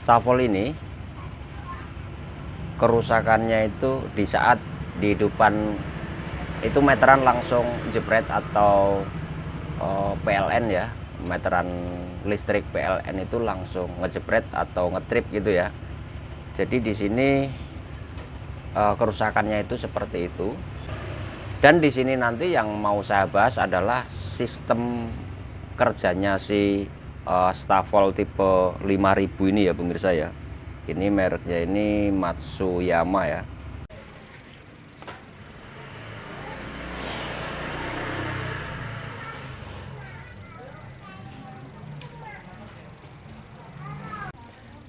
stafel ini kerusakannya itu di saat di depan itu meteran langsung jepret atau PLN ya, meteran listrik PLN itu langsung ngejepret atau ngetrip gitu ya. Jadi di sini kerusakannya itu seperti itu. Dan di sini nanti yang mau saya bahas adalah sistem kerjanya si stafel tipe 5000 ini ya pemirsa ya. Ini mereknya ini Matsuyama ya.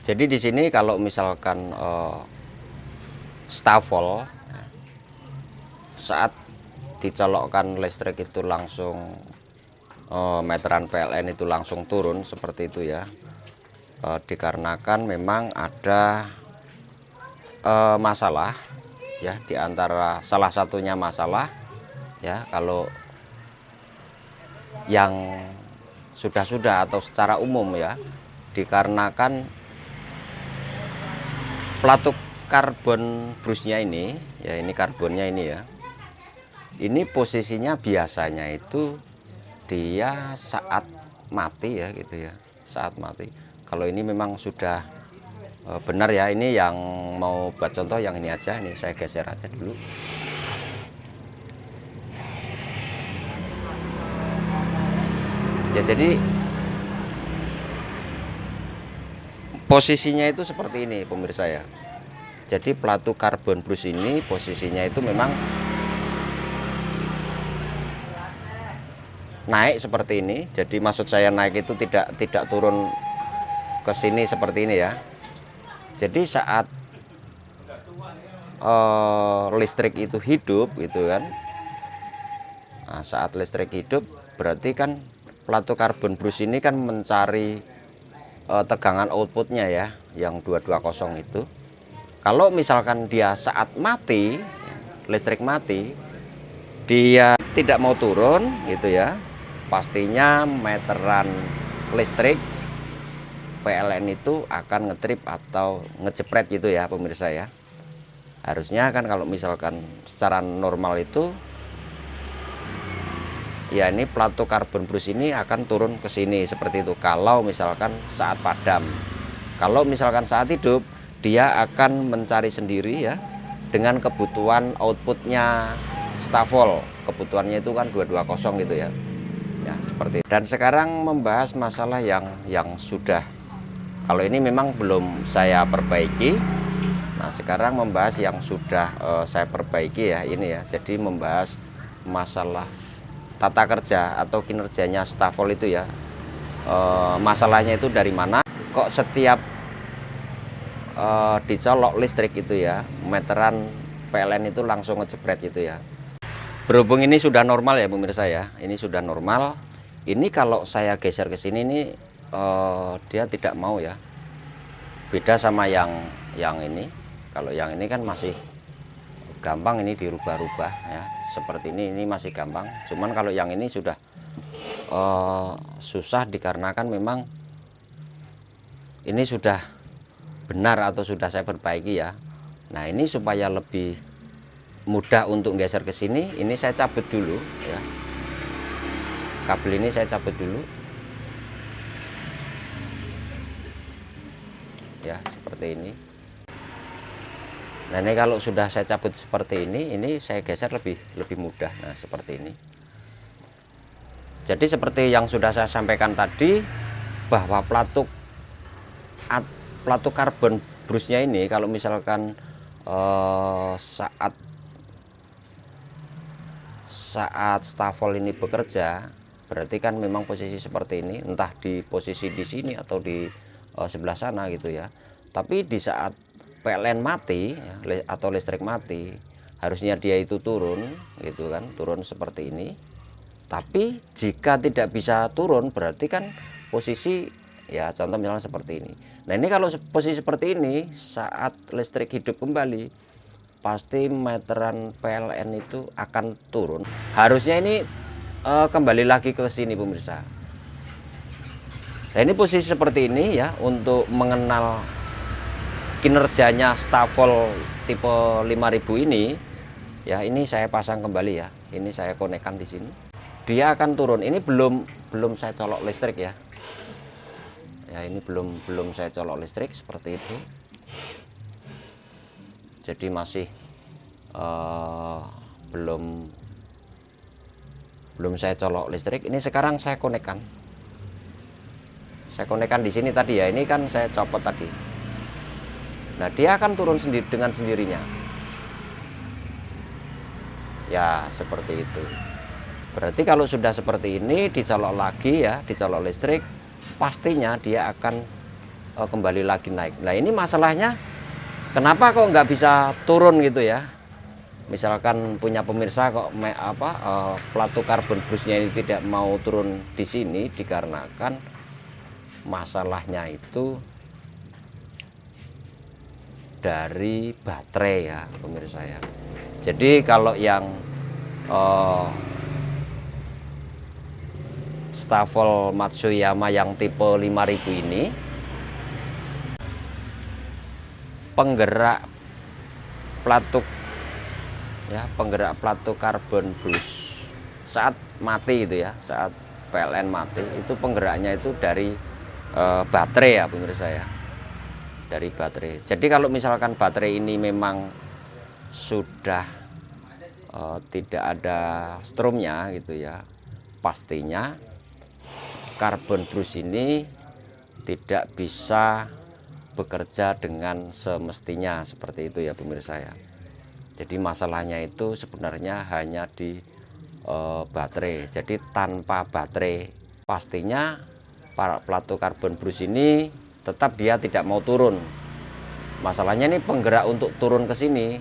Jadi di sini kalau misalkan stafel saat dicolokkan listrik itu langsung meteran PLN itu langsung turun seperti itu ya, dikarenakan memang ada masalah ya, diantara salah satunya masalah ya, kalau yang sudah atau secara umum ya, dikarenakan pelatuk karbon brusnya ini ya, ini karbonnya ini ya, ini posisinya biasanya itu dia saat mati ya gitu ya, saat mati. Kalau ini memang sudah benar ya, ini yang mau buat contoh yang ini aja, ini saya geser aja dulu. Ya jadi posisinya itu seperti ini pemirsa ya. Jadi pelatuk karbon brus ini posisinya itu memang naik seperti ini. Jadi maksud saya naik itu tidak turun ke sini seperti ini ya. Jadi saat listrik itu hidup gitu kan. Nah, saat listrik hidup berarti kan pelatuk karbon brus ini kan mencari tegangan outputnya ya, yang 220 itu. Kalau misalkan dia saat mati, listrik mati, dia tidak mau turun gitu ya, pastinya meteran listrik PLN itu akan ngetrip atau ngejepret gitu ya pemirsa ya. Harusnya kan kalau misalkan secara normal itu ya, ini pelatuk karbon brus ini akan turun ke sini seperti itu kalau misalkan saat padam. Kalau misalkan saat hidup, dia akan mencari sendiri ya, dengan kebutuhan outputnya stafel. Kebutuhannya itu kan 220 gitu ya. Ya, seperti itu. Dan sekarang membahas masalah yang sudah, kalau ini memang belum saya perbaiki. Nah, sekarang membahas yang sudah saya perbaiki ya, ini ya. Jadi membahas masalah tata kerja atau kinerjanya stafel itu ya, masalahnya itu dari mana kok setiap dicolok listrik itu ya, meteran PLN itu langsung ngejebret gitu ya. Berhubung ini sudah normal ya pemirsa ya, ini sudah normal. Ini kalau saya geser ke sini ini dia tidak mau ya, beda sama yang ini. Kalau yang ini kan masih gampang ini dirubah-rubah ya, seperti ini masih gampang. Cuman kalau yang ini sudah susah, dikarenakan memang ini sudah benar atau sudah saya perbaiki ya. Nah, ini supaya lebih mudah untuk geser ke sini, ini saya cabut dulu ya, kabel ini saya cabut dulu ya, seperti ini. Nah, ini kalau sudah saya cabut seperti ini saya geser lebih mudah. Nah, seperti ini. Jadi seperti yang sudah saya sampaikan tadi, bahwa pelatuk karbon brusnya ini kalau misalkan saat stafel ini bekerja, berarti kan memang posisi seperti ini, entah di posisi di sini atau di sebelah sana gitu ya. Tapi di saat PLN mati ya, atau listrik mati, harusnya dia itu turun gitu kan, turun seperti ini. Tapi jika tidak bisa turun, berarti kan posisi ya, contoh misalnya seperti ini. Nah, ini kalau posisi seperti ini saat listrik hidup kembali, pasti meteran PLN itu akan turun. Harusnya ini kembali lagi ke sini pemirsa. Nah, ini posisi seperti ini ya, untuk mengenal kinerjanya Stavol tipe 5000 ini ya, ini saya pasang kembali ya, ini saya konekkan di sini, dia akan turun. Ini belum saya colok listrik ya. Ya, ini belum saya colok listrik seperti itu. Jadi masih belum saya colok listrik. Ini sekarang saya konekkan. Saya konekkan di sini tadi ya. Ini kan saya copot tadi. Nah, dia akan turun sendiri dengan sendirinya. Ya, seperti itu. Berarti kalau sudah seperti ini dicolok lagi ya, dicolok listrik, pastinya dia akan kembali lagi naik. Nah, ini masalahnya kenapa kok nggak bisa turun gitu ya. Misalkan punya pemirsa kok pelatuk karbon brusnya ini tidak mau turun di sini, dikarenakan masalahnya itu dari baterai ya pemirsa ya. Jadi kalau yang Stavol Matsuyama yang tipe 5000 ini, penggerak pelatuk ya, penggerak pelatuk karbon brus saat mati itu ya, saat PLN mati itu penggeraknya itu dari baterai ya pemirsa ya, dari baterai. Jadi kalau misalkan baterai ini memang sudah tidak ada strumnya gitu ya, pastinya karbon brus ini tidak bisa bekerja dengan semestinya seperti itu ya pemirsa ya. Jadi masalahnya itu sebenarnya hanya di baterai. Jadi tanpa baterai pastinya para pelatuk karbon brus ini tetap dia tidak mau turun. Masalahnya ini penggerak untuk turun ke sini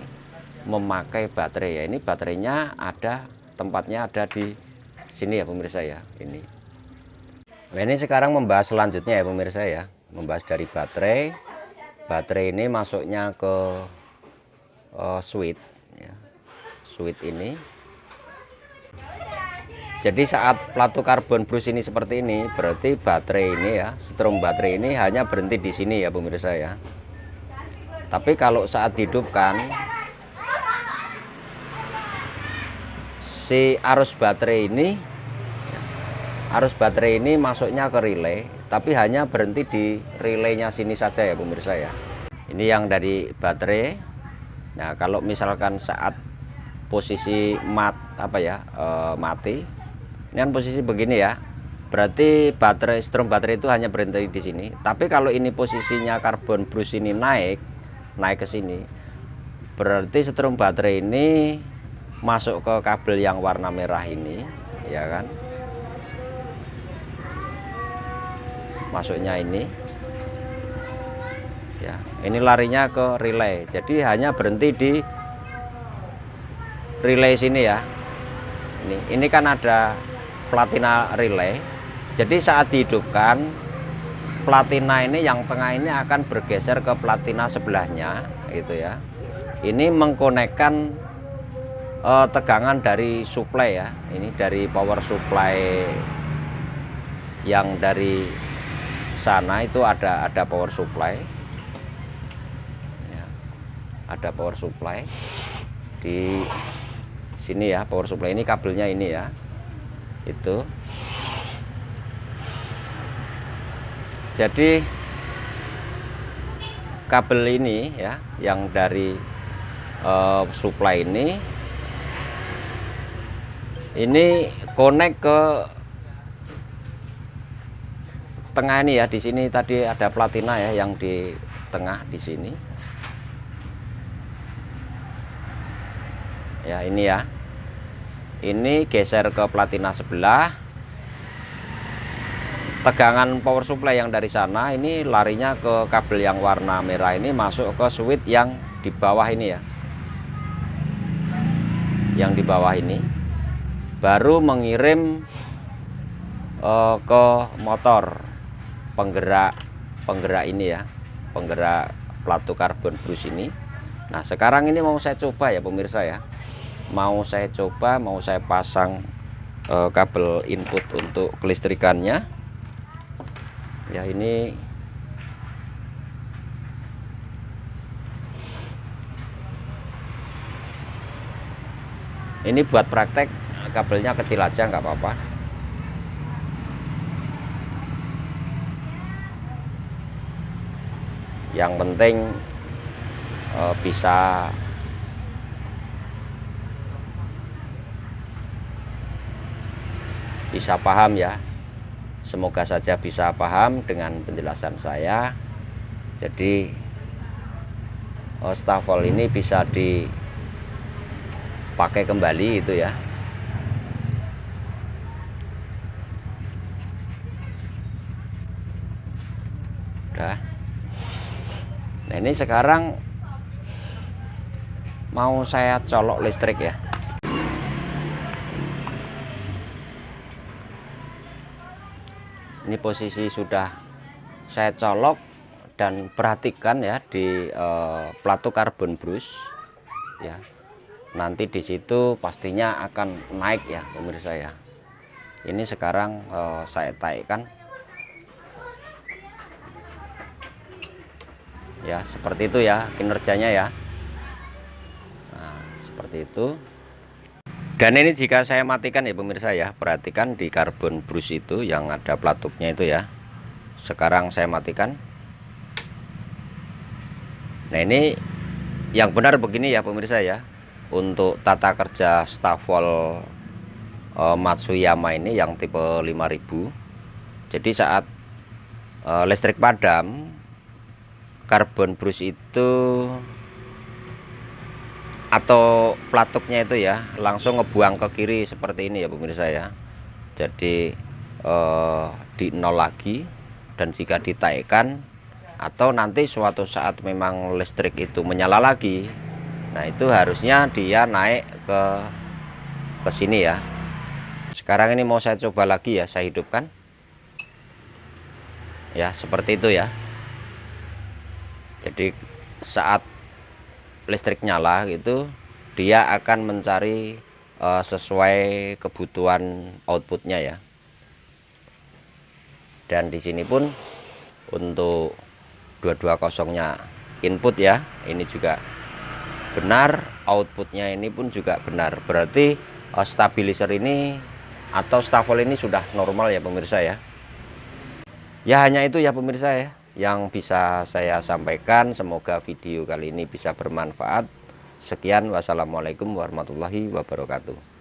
memakai baterai ya. Ini baterainya ada, tempatnya ada di sini ya pemirsa ya, ini. Nah, ini sekarang membahas selanjutnya ya pemirsa ya, membahas dari baterai. Baterai ini masuknya ke switch ya, switch ini. Jadi saat pelatuk karbon brus ini seperti ini, berarti baterai ini ya, strom baterai ini hanya berhenti di sini ya pemirsa ya. Tapi kalau saat dihidupkan, si arus baterai ini masuknya ke relay, tapi hanya berhenti di relaynya sini saja ya pemirsa ya. Ini yang dari baterai. Nah, kalau misalkan saat posisi mati, ini kan posisi begini ya, berarti strom baterai itu hanya berhenti di sini. Tapi kalau ini posisinya karbon brus ini naik ke sini, berarti strom baterai ini masuk ke kabel yang warna merah ini ya kan, masuknya ini ya, ini larinya ke relay. Jadi hanya berhenti di relay sini ya. Ini kan ada platina relay. Jadi saat dihidupkan, platina ini yang tengah ini akan bergeser ke platina sebelahnya gitu ya. Ini mengkonekkan tegangan dari supply ya. Ini dari power supply yang dari sana itu ada power supply ya, ada power supply di sini ya. Power supply ini kabelnya ini ya, itu. Jadi kabel ini ya, yang dari supply ini connect ke tengah ini ya. Di sini tadi ada platina ya, yang di tengah di sini ya, ini ya. Ini geser ke platina sebelah. Tegangan power supply yang dari sana ini larinya ke kabel yang warna merah ini, masuk ke switch yang di bawah ini ya, yang di bawah ini, baru mengirim ke motor penggerak ini ya, penggerak pelatuk karbon brus ini. Nah, sekarang ini mau saya coba ya pemirsa ya, mau saya pasang kabel input untuk kelistrikannya ya. Ini Ini buat praktek kabelnya kecil aja nggak apa-apa. Yang penting bisa paham ya. Semoga saja bisa paham dengan penjelasan saya. Jadi stafel ini bisa dipakai kembali itu ya. Udah. Nah, ini sekarang mau saya colok listrik ya. Ini posisi sudah saya colok, dan perhatikan ya di plato karbon brush ya. Nanti di situ pastinya akan naik ya pemirsa ya. Ini sekarang saya taikkan ya, seperti itu ya kinerjanya ya. Nah, seperti itu. Dan ini jika saya matikan ya pemirsa ya, perhatikan di karbon brush itu yang ada pelatupnya itu ya. Sekarang saya matikan. Nah, ini yang benar begini ya pemirsa ya. Untuk tata kerja stafel Matsuyama ini yang tipe 5000. Jadi saat listrik padam, karbon brush itu atau pelatuknya itu ya langsung ngebuang ke kiri seperti ini ya pemirsa ya. Jadi di nol lagi, dan jika ditaikkan atau nanti suatu saat memang listrik itu menyala lagi, nah itu harusnya dia naik ke sini ya. Sekarang ini mau saya coba lagi ya, saya hidupkan ya, seperti itu ya. Jadi saat listrik nyala gitu, dia akan mencari sesuai kebutuhan outputnya ya. Dan di sini pun untuk 220-nya input ya, ini juga benar, outputnya ini pun juga benar. Berarti stabilizer ini atau stafel ini sudah normal ya pemirsa ya. Ya hanya itu ya pemirsa ya yang bisa saya sampaikan. Semoga video kali ini bisa bermanfaat. Sekian, wassalamualaikum warahmatullahi wabarakatuh.